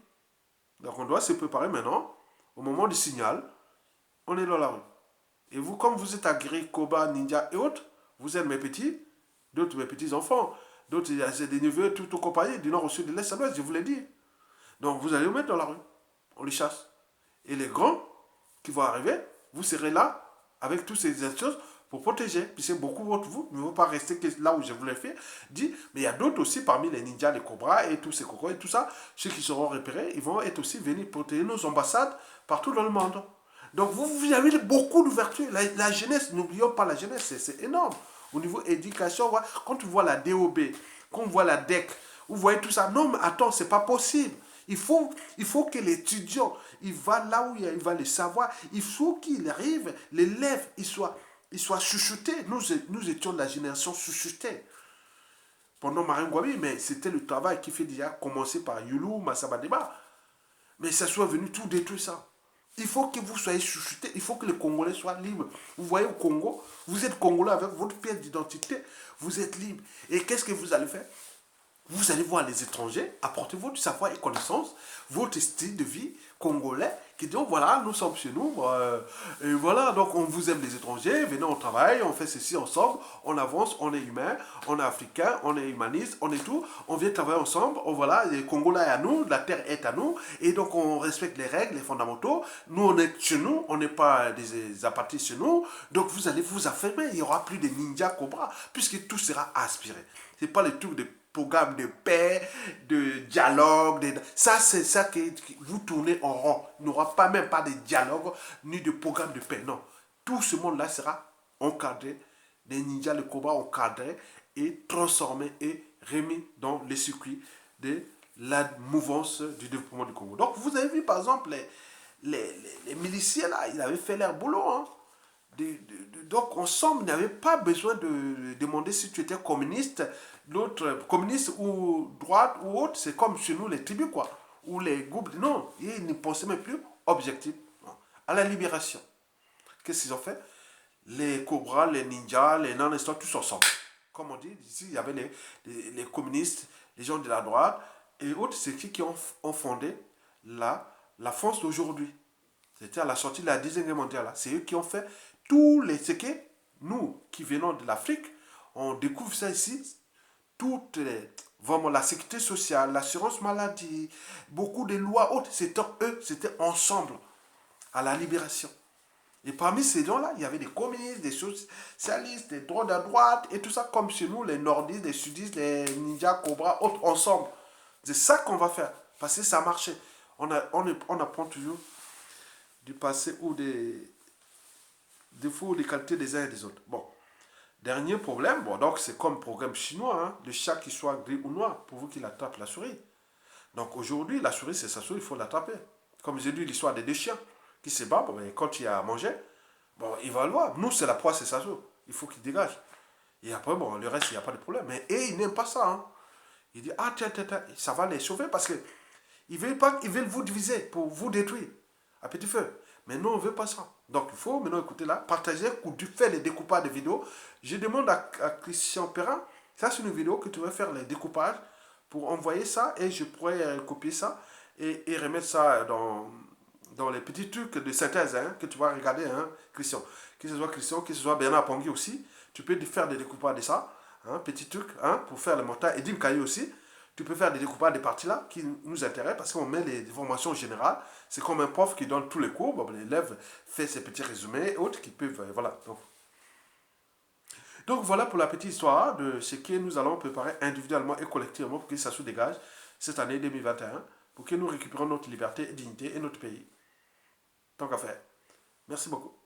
Donc on doit se préparer maintenant. Au moment du signal, on est dans la rue. Et vous, comme vous êtes aguerris, Koba, Ninja et autres, vous êtes mes petits, d'autres mes petits-enfants, d'autres, c'est des neveux, tout compagnie, du nord au sud, de l'est à l'ouest, je vous l'ai dit. Donc vous allez vous mettre dans la rue. On les chasse. Et les grands qui vont arriver, vous serez là avec toutes ces choses pour protéger. Puisque beaucoup d'entre vous ne vont pas rester là où je vous l'ai fait. Dit, mais il y a d'autres aussi parmi les ninjas, les cobras et tous ces cocos et tout ça, ceux qui seront repérés, ils vont être aussi venus protéger nos ambassades partout dans le monde. Donc vous avez beaucoup d'ouverture. La jeunesse, n'oublions pas la jeunesse, c'est énorme. Au niveau éducation, quand tu vois la DOB, quand on voit la DEC, vous voyez tout ça. Non, mais attends, c'est pas possible. Il faut que l'étudiant, il va là où il va le savoir. Il faut qu'il arrive, l'élève, il soit chuchoté. Nous étions de la génération chuchotée. Pendant Marine Gwabi, mais c'était le travail qui fait déjà commencer par Youlou, Massabadeba. Mais ça soit venu tout détruire ça. Il faut que vous soyez chuchotés, il faut que les Congolais soient libres. Vous voyez au Congo, vous êtes Congolais avec votre pièce d'identité, vous êtes libre. Et qu'est-ce que vous allez faire? Vous allez voir les étrangers, apporter votre savoir et connaissance, votre style de vie congolais, qui disent, voilà, nous sommes chez nous, et voilà, donc on vous aime les étrangers, venez, on travaille, on fait ceci ensemble, on avance, on est humain, on est africain, on est humaniste, on est tout, on vient travailler ensemble, voilà, les Congolais est à nous, la terre est à nous, et donc on respecte les règles, les fondamentaux, nous on est chez nous, on n'est pas des apatrides chez nous, donc vous allez vous affirmer, il n'y aura plus de ninja cobra, puisque tout sera aspiré. C'est pas le truc de programme de paix, de dialogue. Ça, c'est ça que vous tournez en rond. Il n'y aura pas même pas de dialogue ni de programme de paix. Non. Tout ce monde-là sera encadré. Les ninjas, les combats encadrés et transformés et remis dans les circuits de la mouvance du développement du Congo. Donc, vous avez vu, par exemple, les miliciens, là, ils avaient fait leur boulot. Hein. Donc, ensemble, ils n'avaient pas besoin de demander si tu étais communiste, l'autre communiste ou droite ou autre, c'est comme chez nous les tribus, quoi, ou les groupes. Non, ils ne pensaient même plus objectif, non, à la libération. Qu'est-ce qu'ils ont fait? Les cobras, les ninjas, les non-histoires, tous ensemble. Comme on dit, ici, il y avait les communistes, les gens de la droite, et autres, c'est qui ont fondé la France d'aujourd'hui. C'était à la sortie de la Deuxième Guerre mondiale. C'est eux qui ont fait tous les... C'est que nous, qui venons de l'Afrique, on découvre ça ici, toutes les... Vraiment, la sécurité sociale, l'assurance maladie, beaucoup de lois autres, c'était eux, c'était ensemble, à la libération. Et parmi ces gens-là, il y avait des communistes, des socialistes, des droits à droite, et tout ça, comme chez nous, les nordistes, les sudistes, les ninjas, cobras, autres, ensemble. C'est ça qu'on va faire, parce que ça marchait. On apprend toujours du passé ou des défauts ou des qualités des uns et des autres. Bon, dernier problème, bon, donc c'est comme programme chinois, hein, le chat qui soit gris ou noir, pour vous qu'il attrape la souris. Donc aujourd'hui, la souris, c'est sa souris, il faut l'attraper. Comme j'ai dit l'histoire des deux chiens qui se battent, bon, quand il y a à manger, bon, il va le voir. Nous, c'est la proie, c'est sa souris. Il faut qu'il dégage. Et après, bon, le reste, il n'y a pas de problème. Mais et il n'aime pas ça. Hein. Il dit, ah, tiens, ça va les sauver parce que ils veulent vous diviser pour vous détruire à petit feu. Mais nous, on ne veut pas ça. Donc, il faut maintenant écouter là, partager, faire les découpages de vidéos. Je demande à Christian Perrin, ça c'est une vidéo que tu veux faire les découpages pour envoyer ça et je pourrais copier ça et remettre ça dans les petits trucs de synthèse hein, que tu vas regarder, hein, Christian. Que ce soit Christian, que ce soit Bernard Pongui aussi, tu peux faire des découpages de ça, hein, petits trucs, hein, pour faire le montage. Et Dim Kaye aussi, tu peux faire des découpages de parties là qui nous intéressent parce qu'on met les informations générales. C'est comme un prof qui donne tous les cours. Bon, l'élève fait ses petits résumés et autres qui peuvent. Voilà. Donc voilà pour la petite histoire de ce que nous allons préparer individuellement et collectivement pour que ça se dégage cette année 2021, pour que nous récupérions notre liberté et dignité et notre pays. Tant qu'à faire. Merci beaucoup.